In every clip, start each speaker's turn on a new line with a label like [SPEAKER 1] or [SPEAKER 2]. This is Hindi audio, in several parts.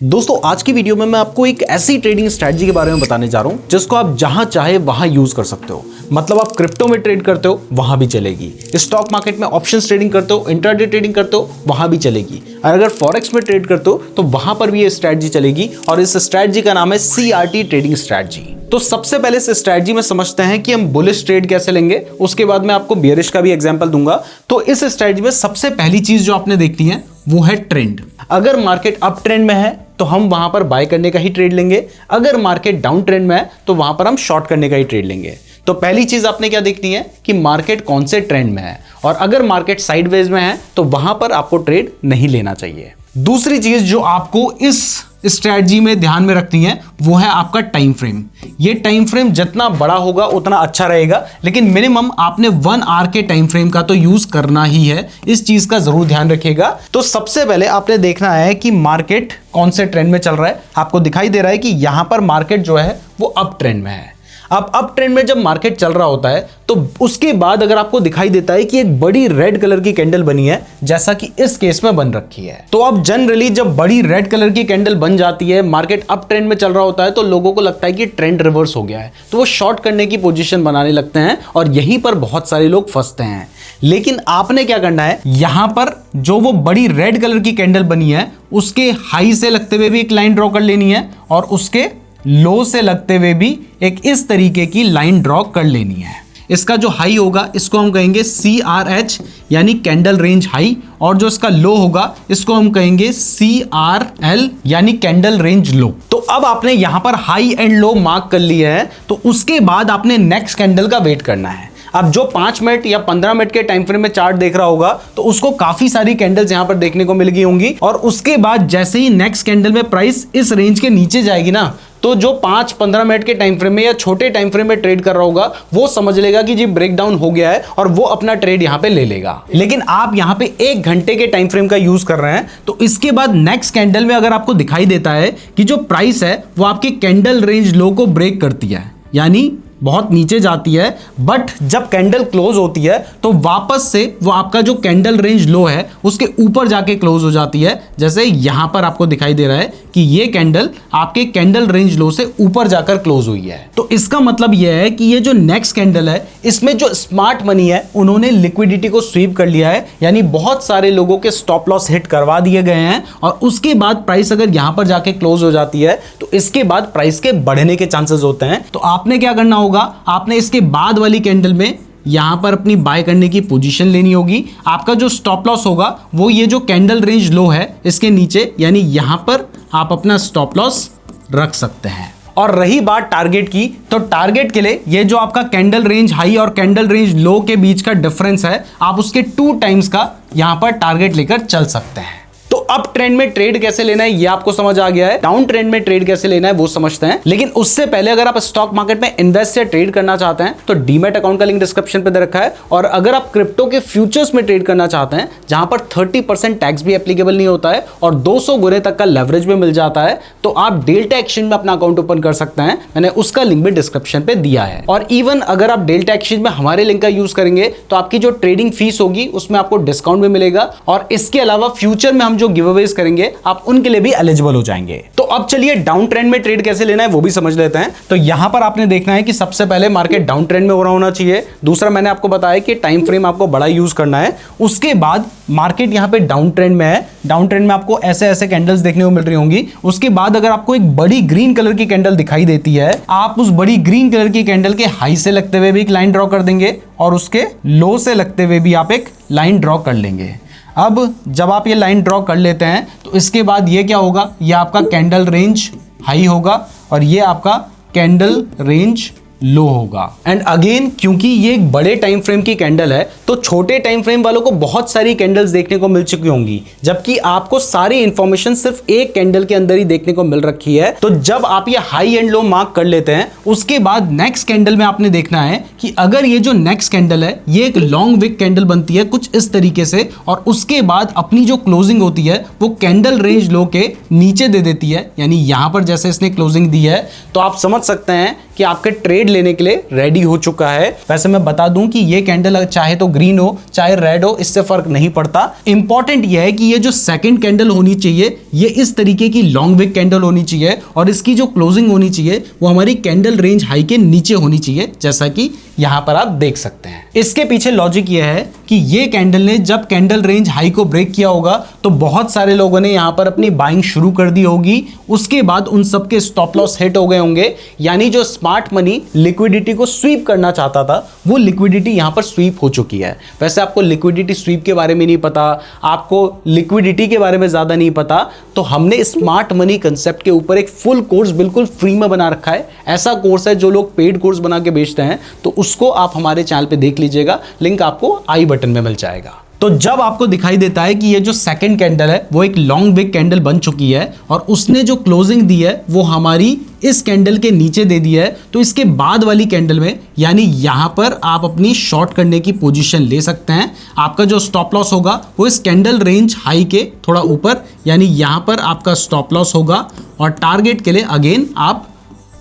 [SPEAKER 1] दोस्तों आज की वीडियो में मैं आपको एक ऐसी ट्रेडिंग स्ट्रैटेजी के बारे में बताने जा रहा हूं जिसको आप जहां चाहे वहां यूज कर सकते हो। मतलब आप क्रिप्टो में ट्रेड करते हो वहां भी चलेगी, स्टॉक मार्केट में ऑप्शंस ट्रेडिंग करते हो, इंट्राडे ट्रेडिंग करते हो वहां भी चलेगी, और अगर फॉरेक्स में ट्रेड करते हो तो वहां पर भी ये स्ट्रैटेजी चलेगी। और इस स्ट्रैटेजी का नाम है CRT ट्रेडिंग स्ट्रैटेजी। तो सबसे पहले इस स्ट्रैटेजी में समझते हैं कि हम बुलिश ट्रेड कैसे लेंगे, उसके बाद मैं आपको बियरिश का भी एग्जांपल दूंगा। तो इस स्ट्रैटेजी में सबसे पहली चीज जो आपने देखनी है वो है ट्रेंड। अगर मार्केट अप ट्रेंड में है तो हम वहां पर बाय करने का ही ट्रेड लेंगे, अगर मार्केट डाउन ट्रेंड में है तो वहां पर हम शॉर्ट करने का ही ट्रेड लेंगे। तो पहली चीज आपने क्या देखनी है कि मार्केट कौन से ट्रेंड में है, और अगर मार्केट साइडवेज में है तो वहां पर आपको ट्रेड नहीं लेना चाहिए। दूसरी चीज जो आपको इस स्ट्रैटेजी में ध्यान में रखनी है वो है आपका टाइम फ्रेम। ये टाइम फ्रेम जितना बड़ा होगा उतना अच्छा रहेगा, लेकिन मिनिमम आपने 1 आवर के टाइम फ्रेम का तो यूज करना ही है। इस चीज का जरूर ध्यान रखिएगा। तो सबसे पहले आपने देखना है कि मार्केट कौन से ट्रेंड में चल रहा है। आपको दिखाई दे रहा है कि यहां पर मार्केट जो है वो अप ट्रेंड में है। अब अप ट्रेंड में जब मार्केट चल रहा होता है तो उसके बाद अगर आपको दिखाई देता है कि एक बड़ी रेड कलर की कैंडल बनी है, जैसा कि इस केस में बन रखी है, तो अब जनरली जब बड़ी रेड कलर की कैंडल बन जाती है, मार्केट अप ट्रेंड में चल रहा होता है, तो लोगों को लगता है कि ट्रेंड रिवर्स हो गया है, तो वो शॉर्ट करने की पोजीशन बनाने लगते हैं और यहीं पर बहुत सारे लोग फंसते हैं। लेकिन आपने क्या करना है, यहां पर जो वो बड़ी रेड कलर की कैंडल बनी है उसके हाई से लगते हुए भी एक लाइन ड्रॉ कर लेनी है, और उसके लो से लगते हुए भी एक इस तरीके की लाइन ड्रॉ कर लेनी है। इसका जो हाई होगा इसको हम कहेंगे CRH यानी कैंडल रेंज हाई, और जो इसका लो होगा इसको हम कहेंगे CRL यानी कैंडल रेंज लो। तो अब आपने यहां पर हाई एंड लो मार्क कर लिया है, तो उसके बाद आपने नेक्स्ट कैंडल का वेट करना है। अब जो 5 मिनट या 15 मिनट के टाइम फ्रेम में चार्ट देख रहा होगा तो उसको काफी सारी कैंडल्स यहां पर देखने को मिल गई होंगी, और उसके बाद जैसे ही नेक्स्ट कैंडल में प्राइस इस रेंज के नीचे जाएगी ना, तो जो 5-15 मिनट के टाइम फ्रेम में या छोटे टाइम फ्रेम में ट्रेड कर रहा होगा वो समझ लेगा कि जी ब्रेकडाउन हो गया है, और वो अपना ट्रेड यहां पे ले लेगा। लेकिन आप यहां पे 1 घंटे के टाइम फ्रेम का यूज कर रहे हैं, तो इसके बाद नेक्स्ट कैंडल में अगर आपको दिखाई देता है कि जो प्राइस है वो आपके कैंडल रेंज लो को ब्रेक करती है, यानी बहुत नीचे जाती है, बट जब कैंडल क्लोज होती है तो वापस से वो आपका जो कैंडल रेंज लो है उसके ऊपर जाके क्लोज हो जाती है। जैसे यहां पर आपको दिखाई दे रहा है कि ये कैंडल आपके कैंडल रेंज लो से ऊपर जाकर क्लोज हुई है। तो इसका मतलब यह है कि ये जो नेक्स्ट कैंडल है इसमें जो स्मार्ट मनी है उन्होंने लिक्विडिटी को स्वीप कर लिया है, यानी बहुत सारे लोगों के स्टॉप लॉस हिट करवा दिए गए हैं, और उसके बाद प्राइस अगर यहां पर जाके क्लोज हो जाती है तो इसके बाद प्राइस के बढ़ने के चांसेस होते हैं। तो आपने क्या करना होगा, आपने इसके बाद वाली कैंडल में यहां पर अपनी बाय करने की पोजीशन लेनी होगी। आपका जो स्टॉप लॉस होगा वो ये जो कैंडल रेंज लो है इसके नीचे, यानी यहां पर आप अपना स्टॉप लॉस रख सकते हैं। और रही बात टारगेट की, तो टारगेट के लिए ये जो आपका कैंडल रेंज हाई और कैंडल रेंज लो के बीच का डिफरेंस है, आप उसके 2 टाइम्स का यहां पर टारगेट लेकर चल सकते हैं। तो अप ट्रेंड में ट्रेड कैसे लेना है ये आपको समझ आ गया है, डाउन ट्रेंड में ट्रेड कैसे लेना है वो समझते हैं। लेकिन उससे पहले अगर आप स्टॉक मार्केट में इन्वेस्ट या ट्रेड करना चाहते हैं तो डीमैट अकाउंट का लिंक डिस्क्रिप्शन पे दे रखा है, और अगर आप क्रिप्टो के फ्यूचर्स में ट्रेड करना चाहते हैं जहां पर 30% टैक्स भी एप्लीकेबल नहीं होता है और 200 गुने तक का लेवरेज भी मिल जाता है, तो आप डेल्टा एक्सचेंज में अपना अकाउंट ओपन कर सकते हैं। मैंने उसका लिंक भी डिस्क्रिप्शन पे दिया है। और इवन अगर आप डेल्टा एक्सचेंज में हमारे लिंक का यूज करेंगे तो आपकी जो ट्रेडिंग फीस होगी उसमें आपको डिस्काउंट भी मिलेगा, और इसके अलावा फ्यूचर में हम जो गिव अवेज करेंगे आप उनके लिए भी एलिजिबल हो जाएंगे। तो अब चलिए डाउन ट्रेंड में ट्रेड कैसे लेना है वो भी समझ लेते हैं। तो यहां पर आपने देखना है कि सबसे पहले मार्केट डाउन ट्रेंड में हो रहा होना चाहिए। दूसरा मैंने आपको बताया कि टाइम फ्रेम आपको बड़ा यूज करना है। उसके बाद मार्केट यहां पे डाउन ट्रेंड में है, डाउन ट्रेंड में आपको ऐसे ऐसे कैंडल्स देखने को मिल रही होंगी। उसके बाद अगर आपको एक बड़ी ग्रीन कलर की कैंडल दिखाई देती है, आप उस बड़ी ग्रीन कलर की कैंडल के हाई से लगते हुए भी एक लाइन ड्रॉ कर देंगे, और उसके लो से लगते हुए भी आप एक लाइन ड्रॉ कर लेंगे। अब जब आप ये लाइन ड्रॉ कर लेते हैं तो इसके बाद ये क्या होगा, ये आपका कैंडल रेंज हाई होगा और ये आपका कैंडल रेंज लो होगा। एंड अगेन क्योंकि ये एक बड़े टाइम फ्रेम की कैंडल है तो छोटे टाइम फ्रेम वालों को बहुत सारी कैंडल्स देखने को मिल चुकी होंगी, जबकि आपको सारी इंफॉर्मेशन सिर्फ एक कैंडल के अंदर ही देखने को मिल रखी है। तो जब आप ये हाई एंड लो मार्क कर लेते हैं उसके बाद नेक्स्ट कैंडल में आपने देखना है कि अगर ये जो नेक्स्ट कैंडल है ये एक लॉन्ग विक कैंडल बनती है कुछ इस तरीके से, और उसके बाद अपनी जो क्लोजिंग होती है वो कैंडल रेंज लो के नीचे दे देती है, यानी यहां पर जैसे इसने क्लोजिंग दी है तो आप समझ सकते हैं कि कि आपके ट्रेड लेने के लिए रेडी हो चुका है। वैसे मैं बता दूं कि ये कैंडल चाहे तो ग्रीन हो चाहे रेड हो, इससे फर्क नहीं पड़ता। इंपॉर्टेंट ये है कि ये जो सेकंड कैंडल होनी चाहिए ये इस तरीके की लॉन्ग विक कैंडल होनी चाहिए और इसकी जो क्लोजिंग होनी चाहिए वो हमारी कैंडल रेंज हाई के नीचे होनी चाहिए, जैसा कि यहां पर आप देख सकते हैं। इसके पीछे लॉजिक ये है कि ये कैंडल ने जब कैंडल रेंज हाई को ब्रेक किया होगा तो बहुत सारे लोगों ने यहां पर अपनी बाइंग शुरू कर दी होगी, उसके बाद उन सबके स्टॉप लॉस हिट हो गए होंगे, यानी जो स्मार्ट मनी लिक्विडिटी को स्वीप करना चाहता था वो लिक्विडिटी यहां पर स्वीप हो चुकी है। वैसे आपको लिक्विडिटी स्वीप के बारे में नहीं पता, आपको लिक्विडिटी के बारे में ज्यादा नहीं पता, तो हमने स्मार्ट मनी कंसेप्ट के ऊपर एक फुल कोर्स बिल्कुल फ्री में बना रखा है। ऐसा कोर्स है जो लोग पेड कोर्स बना के बेचते हैं, तो उसको आप हमारे चैनल पे देख लीजिएगा, लिंक आपको आई बटन में मिल जाएगा। तो जब आपको दिखाई देता है कि ये जो सेकंड कैंडल है वो एक लॉन्ग विक कैंडल बन चुकी है और उसने जो क्लोजिंग दी है वो हमारी इस कैंडल के नीचे दे दी है, तो इसके बाद वाली कैंडल में यानी यहां पर आप अपनी शॉर्ट करने की पोजीशन ले सकते हैं। आपका जो स्टॉप लॉस होगा वो इस कैंडल रेंज हाई के थोड़ा ऊपर, यानी यहां पर आपका स्टॉप लॉस होगा और टारगेट के लिए अगेन आप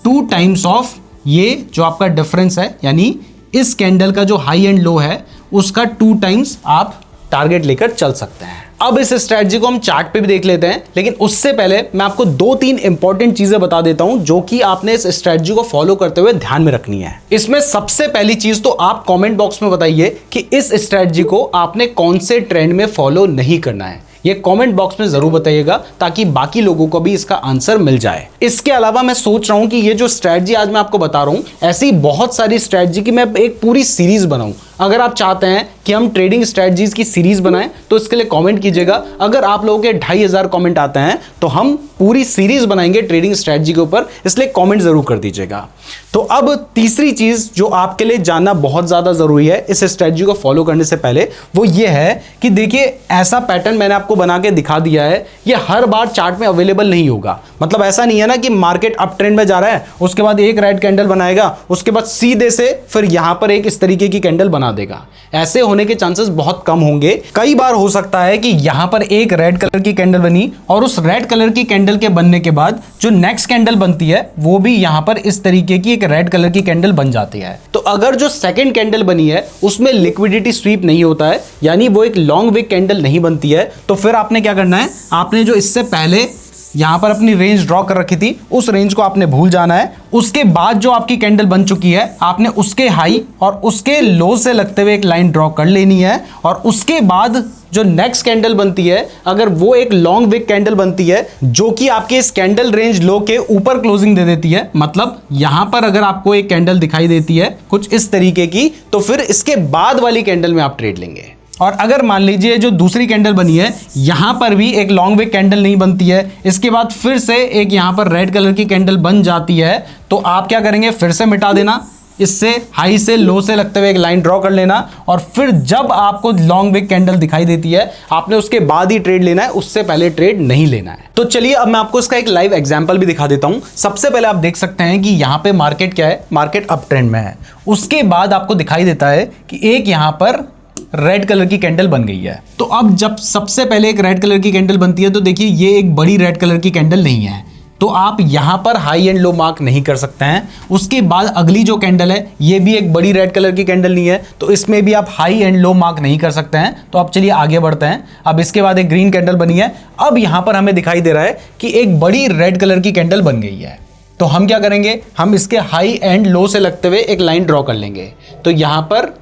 [SPEAKER 1] 2 टाइम्स ऑफ ये जो आपका डिफरेंस है, यानी इस कैंडल का जो हाई एंड लो है उसका 2 टाइम्स आप टारगेट लेकर चल सकते हैं। अब इस स्ट्रेटजी को हम चार्ट पे भी देख लेते हैं, लेकिन उससे पहले मैं आपको 2-3 इंपॉर्टेंट चीजें बता देता हूं जो कि आपने इस स्ट्रेटजी को फॉलो करते हुए ध्यान में रखनी है। इसमें सबसे पहली चीज तो आप कमेंट बॉक्स में बताइए कि इस स्ट्रेटजी को आपने कौन से ट्रेंड में फॉलो नहीं करना है। ये कमेंट बॉक्स में जरूर बताइएगा ताकि बाकी लोगों को भी इसका आंसर मिल जाए। इसके अलावा मैं सोच रहा हूं कि ये जो स्ट्रेटजी आज मैं आपको बता रहा हूं, ऐसी बहुत सारी स्ट्रेटजी की मैं एक पूरी सीरीज बनाऊं। अगर आप चाहते हैं कि हम ट्रेडिंग स्ट्रेटजीज की सीरीज बनाएं तो इसके लिए कमेंट कीजिएगा। अगर आप लोगों के 2500 कमेंट आते हैं तो हम पूरी सीरीज बनाएंगे ट्रेडिंग स्ट्रेटजी के ऊपर, इसलिए कमेंट जरूर कर दीजिएगा। तो अब तीसरी चीज जो आपके लिए जानना बहुत ज्यादा जरूरी है इस स्ट्रेटजी को फॉलो करने से पहले, वो ये है कि देखिए ऐसा पैटर्न मैंने आपको बना के दिखा दिया है, ये हर बार चार्ट में अवेलेबल नहीं होगा। मतलब ऐसा नहीं है ना कि मार्केट अप ट्रेंड में जा रहा है उसके बाद एक रेड कैंडल बनाएगा, उसके बाद सीधे से फिर यहां पर एक इस तरीके की कैंडल बना देगा। ऐसे होने के चांसेस बहुत कम होंगे। कई बार हो सकता है कि यहां पर एक रेड कलर की कैंडल बनी और उस रेड कलर की कैंडल के बनने के बाद जो नेक्स्ट कैंडल बनती है वो भी यहां पर इस तरीके की एक रेड कलर की कैंडल बन जाती है। तो अगर जो सेकंड कैंडल बनी है उसमें लिक्विडिटी स्वीप नहीं होता है, यानी वो एक लॉन्ग विक कैंडल नहीं बनती है, तो फिर आपने क्या करना है, आपने जो इससे पहले यहां पर अपनी रेंज ड्रॉ कर रखी थी उस रेंज को आपने भूल जाना है। उसके बाद जो आपकी कैंडल बन चुकी है आपने उसके हाई और उसके लो से लगते हुए एक लाइन ड्रॉ कर लेनी है और उसके बाद जो नेक्स्ट कैंडल बनती है अगर वो एक लॉन्ग विक कैंडल बनती है जो कि आपके इस कैंडल रेंज लो के ऊपर क्लोजिंग दे देती है, मतलब यहां पर अगर आपको एक कैंडल दिखाई देती है कुछ इस तरीके की, तो फिर इसके बाद वाली कैंडल में आप ट्रेड लेंगे। और अगर मान लीजिए जो दूसरी कैंडल बनी है यहां पर भी एक लॉन्ग विक कैंडल नहीं बनती है, इसके बाद फिर से एक यहां पर रेड कलर की कैंडल बन जाती है, तो आप क्या करेंगे, फिर से मिटा देना, इससे हाई से लो से लगते हुए एक लाइन ड्रॉ कर लेना और फिर जब आपको लॉन्ग विक कैंडल दिखाई देती है आपने उसके बाद ही ट्रेड लेना है, उससे पहले ट्रेड नहीं लेना है। तो चलिए अब मैं आपको इसका एक लाइव एग्जांपल भी दिखा देता हूं। सबसे पहले आप देख सकते हैं कि यहां पे मार्केट क्या है, मार्केट अप ट्रेंड में है। उसके बाद आपको दिखाई देता है कि एक यहां पर रेड कलर की कैंडल बन गई है। तो अब जब सबसे पहले एक रेड कलर की कैंडल बनती है तो देखिए ये एक बड़ी रेड कलर की कैंडल नहीं है, तो आप यहां पर हाई एंड लो मार्क नहीं कर सकते हैं। उसके बाद अगली जो कैंडल है ये भी एक बड़ी रेड कलर की कैंडल नहीं है, तो इसमें भी आप हाई एंड लो मार्क नहीं कर सकते हैं। तो अब चलिए आगे बढ़ते हैं। अब इसके बाद एक ग्रीन कैंडल बनी है, अब यहां पर हमें दिखाई दे रहा है कि एक बड़ी रेड कलर की कैंडल बन गई है। तो हम क्या करेंगे, हम इसके हाई एंड लो से लगते हुए एक लाइन ड्रॉ कर लेंगे। तो यहां पर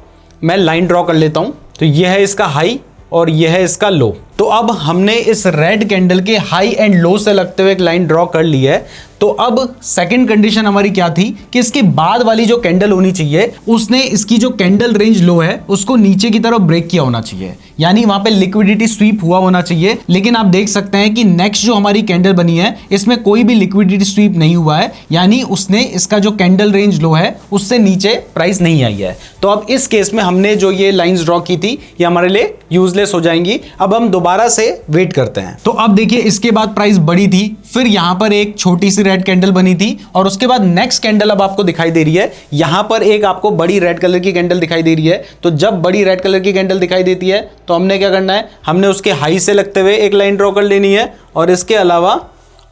[SPEAKER 1] मैं लाइन ड्रॉ कर लेता हूं, तो यह है इसका हाई और यह है इसका लो। तो अब हमने इस रेड कैंडल के हाई एंड लो से लगते हुए एक लाइन ड्रॉ कर ली है। तो अब सेकंड कंडीशन हमारी क्या थी कि इसके बाद वाली जो कैंडल होनी चाहिए उसने इसकी जो कैंडल रेंज लो है उसको नीचे की तरफ ब्रेक किया होना चाहिए, यानी वहां पे लिक्विडिटी स्वीप हुआ होना चाहिए। लेकिन आप देख सकते हैं कि नेक्स्ट जो हमारी कैंडल बनी है इसमें कोई भी लिक्विडिटी स्वीप नहीं हुआ है, यानी उसने इसका जो कैंडल रेंज लो है उससे नीचे प्राइस नहीं आई है। तो अब इस केस में हमने जो ये लाइंस ड्रॉ की थी ये हमारे लिए यूजलेस हो जाएंगी। अब हम दोबारा से वेट करते हैं। तो अब देखिए इसके बाद प्राइस बढ़ी थी, फिर यहां पर एक छोटी सी रेड कैंडल बनी थी और उसके बाद नेक्स्ट कैंडल अब आपको दिखाई दे रही है, यहां पर एक आपको बड़ी रेड कलर की कैंडल दिखाई दे रही है। तो जब बड़ी रेड कलर की कैंडल दिखाई देती है तो हमने क्या करना है, हमने उसके हाई से लगते हुए एक लाइन ड्रॉ कर लेनी है और इसके अलावा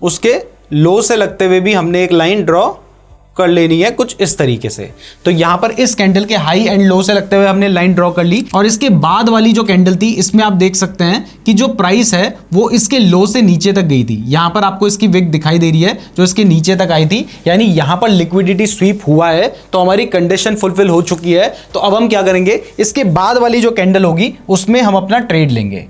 [SPEAKER 1] उसके लो से लगते हुए भी हमने एक लाइन ड्रॉ कर लेनी है कुछ इस तरीके से। तो यहां पर इस कैंडल के हाई एंड लो से लगते हुए हमने लाइन ड्रॉ कर ली, और इसके बाद वाली जो कैंडल थी इसमें आप देख सकते हैं कि जो प्राइस है वो इसके लो से नीचे तक गई थी। यहां पर आपको इसकी विक दिखाई दे रही है जो इसके नीचे तक आई थी, यानी यहां पर लिक्विडिटी स्वीप हुआ है, तो हमारी कंडीशन फुलफिल हो चुकी है। तो अब हम क्या करेंगे, इसके बाद वाली जो कैंडल होगी उसमें हम अपना ट्रेड लेंगे।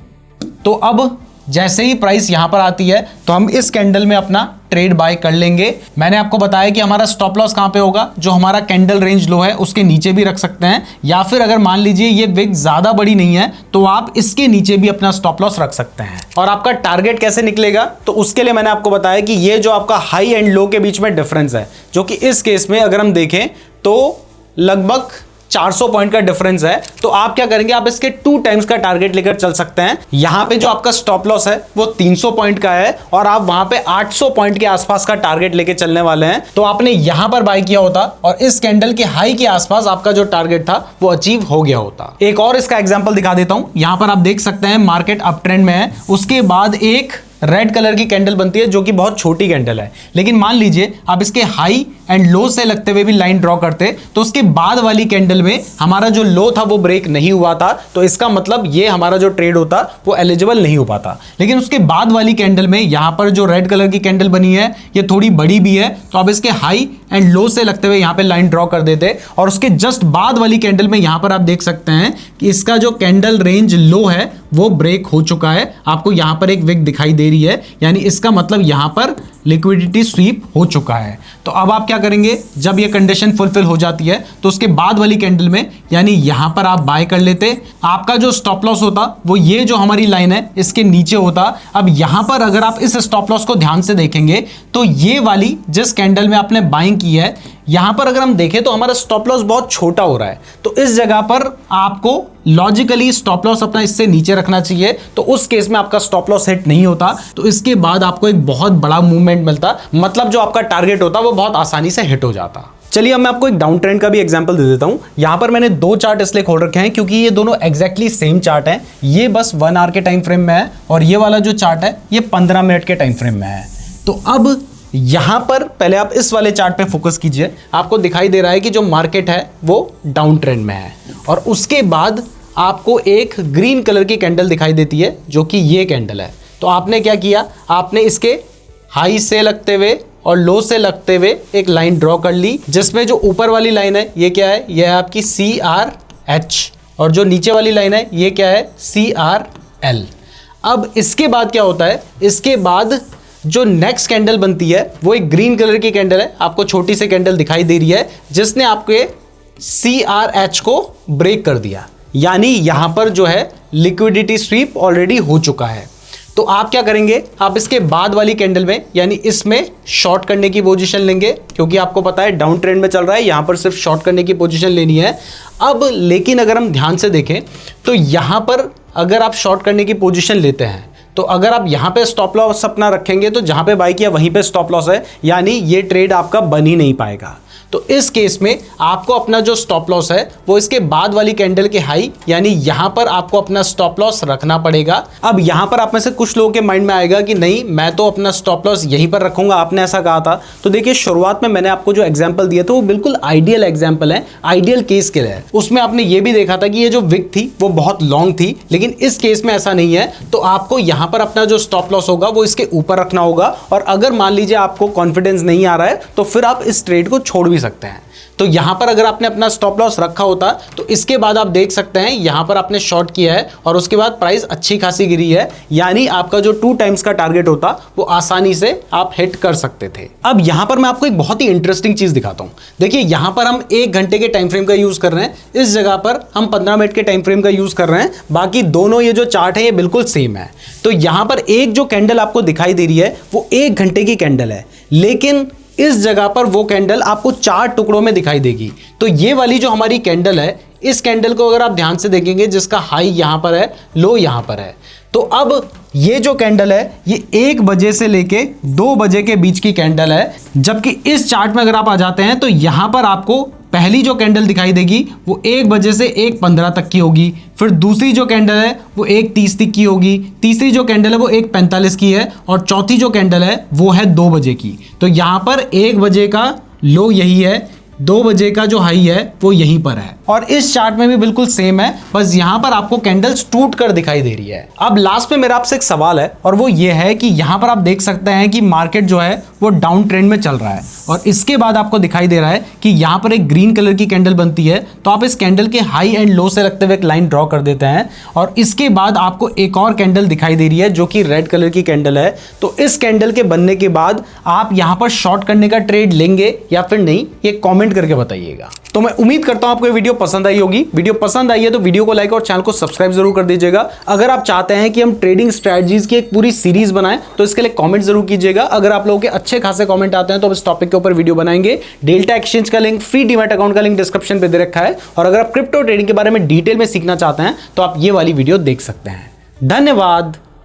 [SPEAKER 1] तो अब जैसे ही प्राइस यहां पर आती है तो हम इस कैंडल में अपना ट्रेड बाय कर लेंगे। मैंने आपको बताया कि हमारा स्टॉप लॉस कहां पे होगा, जो हमारा कैंडल रेंज लो है उसके नीचे भी रख सकते हैं, या फिर अगर मान लीजिए ये विक ज्यादा बड़ी नहीं है तो आप इसके नीचे भी अपना स्टॉप लॉस रख सकते हैं। और आपका टारगेट कैसे निकलेगा, तो उसके लिए मैंने आपको बताया कि ये जो आपका हाई एंड लो के बीच में डिफरेंस है, जो कि इस केस में अगर हम देखें तो लगभग 400 पॉइंट का डिफरेंस है। तो आप क्या करेंगे, आप इसके 2 टाइम्स का टारगेट लेकर चल सकते हैं। यहां पे जो आपका स्टॉप लॉस है वो 300 पॉइंट का है, और आप वहां पे 800 पॉइंट के आसपास का टारगेट लेके चलने वाले हैं। तो आपने यहां पर बाय किया होता और इस कैंडल के हाई के आसपास आपका जो टारगेट था वो अचीव हो गया होता। एक और इसका एग्जांपल दिखा देता हूं। यहां पर आप देख सकते हैं मार्केट अप ट्रेंड में है, उसके बाद एक रेड कलर की कैंडल बनती है जो कि बहुत छोटी कैंडल है, लेकिन मान लीजिए आप इसके हाई एंड लो से लगते हुए भी लाइन ड्रॉ करते तो उसके बाद वाली कैंडल में हमारा जो लो था वो ब्रेक नहीं हुआ था, तो इसका मतलब ये हमारा जो ट्रेड होता वो एलिजिबल नहीं हो पाता। लेकिन उसके बाद वाली कैंडल में यहां पर जो रेड कलर की कैंडल बनी है ये थोड़ी बड़ी भी है, तो आप इसके हाई एंड लो से लगते हुए यहां पे लाइन ड्रॉ कर देते, और उसके जस्ट बाद वाली कैंडल में यहां पर आप देख सकते हैं कि इसका जो कैंडल रेंज लो है वो ब्रेक हो चुका है। आपको यहां पर एक विक दिखाई दे रही है, यानी इसका मतलब यहां पर लिक्विडिटी स्वीप हो चुका है। तो अब आप क्या करेंगे, जब ये कंडीशन फुलफिल हो जाती है तो उसके बाद वाली कैंडल में यानी यहां पर आप बाय कर लेते। आपका जो स्टॉप लॉस होता वो ये जो हमारी लाइन है इसके नीचे होता। अब यहां पर अगर आप इस स्टॉप लॉस को ध्यान से देखेंगे तो ये वाली जिस कैंडल में आपने बाइंग की है, यहां पर अगर हम देखें तो हमारा स्टॉप लॉस बहुत छोटा हो रहा है, तो इस जगह पर आपको लॉजिकली स्टॉप लॉस अपना इससे नीचे रखना चाहिए। तो उस केस में आपका स्टॉप लॉस हिट नहीं होता, तो इसके बाद आपको एक बहुत बड़ा मूवमेंट मिलता, मतलब जो आपका टारगेट होता वो बहुत आसानी से हिट हो जाता। चलिए अब मैं आपको एक डाउन ट्रेंड का भी एग्जांपल दे देता हूं। यहां पर मैंने 2 चार्ट इसलिए खोल रखे हैं क्योंकि ये दोनों एग्जैक्टली सेम चार्ट हैं। ये बस 1 आवर के टाइम फ्रेम में है, और ये वाला जो चार्ट है ये 15 मिनट के टाइम फ्रेम में है। तो अब यहां पर पहले आप इस वाले चार्ट पे फोकस कीजिए। आपको दिखाई दे रहा है कि जो मार्केट है वो डाउन ट्रेंड में है, और उसके बाद आपको एक ग्रीन कलर की कैंडल दिखाई देती है जो कि ये कैंडल है। तो आपने क्या किया, आपने इसके हाई से लगते हुए और लो से लगते हुए एक लाइन ड्रॉ कर ली, जिसमें जो ऊपर वाली लाइन है ये क्या है, ये है आपकी CRH, और जो नीचे वाली लाइन है ये क्या है, CRL। अब इसके बाद क्या होता है, इसके बाद जो नेक्स्ट कैंडल बनती है वो एक ग्रीन कलर की कैंडल है। आपको छोटी सी कैंडल दिखाई दे रही है जिसने आपके CRH को ब्रेक कर दिया, यानी यहां पर जो है लिक्विडिटी स्वीप ऑलरेडी हो चुका है। तो आप क्या करेंगे, आप इसके बाद वाली कैंडल में यानी इसमें शॉर्ट करने की पोजीशन लेंगे, क्योंकि आपको पता है डाउन ट्रेंड में चल रहा है, यहां पर सिर्फ शॉर्ट करने की पोजीशन लेनी है। अब लेकिन अगर हम ध्यान से देखें तो यहां पर अगर आप शॉर्ट करने की पोजीशन लेते हैं तो अगर आप यहां पे स्टॉप लॉस अपना रखेंगे तो जहां पे बाय किया वहीं पे स्टॉप लॉस है, यानी ये ट्रेड आपका बन ही नहीं पाएगा। तो इस केस में आपको अपना जो स्टॉप लॉस है वो इसके बाद वाली कैंडल के हाई, यानी यहां पर आपको अपना स्टॉप लॉस रखना पड़ेगा। अब यहां पर आप में से कुछ लोगों के माइंड में आएगा कि नहीं मैं तो अपना स्टॉप लॉस यहीं पर रखूंगा, आपने ऐसा कहा था। तो देखिए शुरुआत में मैंने आपको जो एग्जांपल दिया था वो बिल्कुल आइडियल एग्जांपल है, आइडियल केस के लिए। उसमें आपने ये भी देखा था कि ये जो विक थी वो बहुत लॉन्ग थी, लेकिन इस केस में ऐसा नहीं है। तो आपको यहां पर अपना जो स्टॉप लॉस होगा वो इसके ऊपर रखना होगा, और अगर मान लीजिए आपको कॉन्फिडेंस नहीं आ रहा है तो फिर आप इस ट्रेड को छोड़ सकते हैं। तो यहां पर अगर आपने अपना स्टॉप लॉस रखा होता तो इसके बाद आप देख सकते हैं यहां पर आपने शॉर्ट किया है और उसके बाद प्राइस अच्छी खासी गिरी है, यानी आपका जो 2 टाइम्स का टारगेट होता वो आसानी से आप हिट कर सकते थे। अब यहां पर मैं आपको एक बहुत ही इंटरेस्टिंग चीज दिखाता हूं। देखिए यहां पर हम 1 घंटे के टाइम फ्रेम का यूज कर रहे हैं, इस जगह पर हम 15 मिनट के टाइम फ्रेम का यूज कर रहे हैं। बाकी दोनों ये जो चार्ट है ये बिल्कुल सेम है। तो यहां पर एक जो कैंडल आपको दिखाई दे रही है वो 1 घंटे की कैंडल है, लेकिन इस जगह पर वो कैंडल आपको 4 टुकड़ों में दिखाई देगी। तो ये वाली जो हमारी कैंडल है, इस कैंडल को अगर आप ध्यान से देखेंगे जिसका हाई यहां पर है, लो यहां पर है। तो अब ये जो कैंडल है ये 1 बजे से लेके 2 बजे के बीच की कैंडल है, जबकि इस चार्ट में अगर आप आ जाते हैं तो यहां पर आपको पहली जो कैंडल दिखाई देगी वो 1 बजे से 1:15 तक की होगी, फिर दूसरी जो कैंडल है वो 1:30 तक की होगी, तीसरी जो कैंडल है वो 1:45 की है, और चौथी जो कैंडल है वो है 2 बजे की। तो यहां पर 1 बजे का लो यही है, 2 बजे का जो हाई है वो यहीं पर है, और इस चार्ट में भी बिल्कुल सेम है, बस यहां पर आपको कैंडल्स टूट कर दिखाई दे रही है। अब लास्ट में मेरा आपसे एक सवाल है, और वो ये है कि यहां पर आप देख सकते हैं कि मार्केट जो है वो डाउन ट्रेंड में चल रहा है, और इसके बाद आपको दिखाई दे रहा है कि यहां पर एक ग्रीन कलर की कैंडल बनती है, तो आप इस कैंडल के हाई एंड लो से लगते हुए एक लाइन ड्रॉ कर देते हैं, और इसके बाद आपको एक और कैंडल दिखाई दे रही है जो कि रेड कलर की कैंडल है। तो इस कैंडल के बनने के बाद आप यहां पर शॉर्ट करने का ट्रेड लेंगे या फिर नहीं, ये कॉमेंट करके बताइएगा। तो मैं उम्मीद करता हूं आपको ये वीडियो पसंद आई होगी। वीडियो पसंद आई है तो वीडियो को लाइक और चैनल को सब्सक्राइब जरूर कर दीजिएगा। अगर आप चाहते हैं कि हम ट्रेडिंग स्ट्रेटजीज की एक पूरी सीरीज बनाएं तो इसके लिए कमेंट जरूर कीजिएगा। अगर आप लोगों के अच्छे खासे कमेंट आते हैं तो हम इस टॉपिक के ऊपर वीडियो बनाएंगे। डेल्टा एक्सचेंज का लिंक, फ्री डीमैट अकाउंट का लिंक डिस्क्रिप्शन पे दे रखा है, और अगर आप क्रिप्टो ट्रेडिंग के बारे में डिटेल में सीखना चाहते हैं तो आप ये वाली वीडियो देख सकते हैं। धन्यवाद।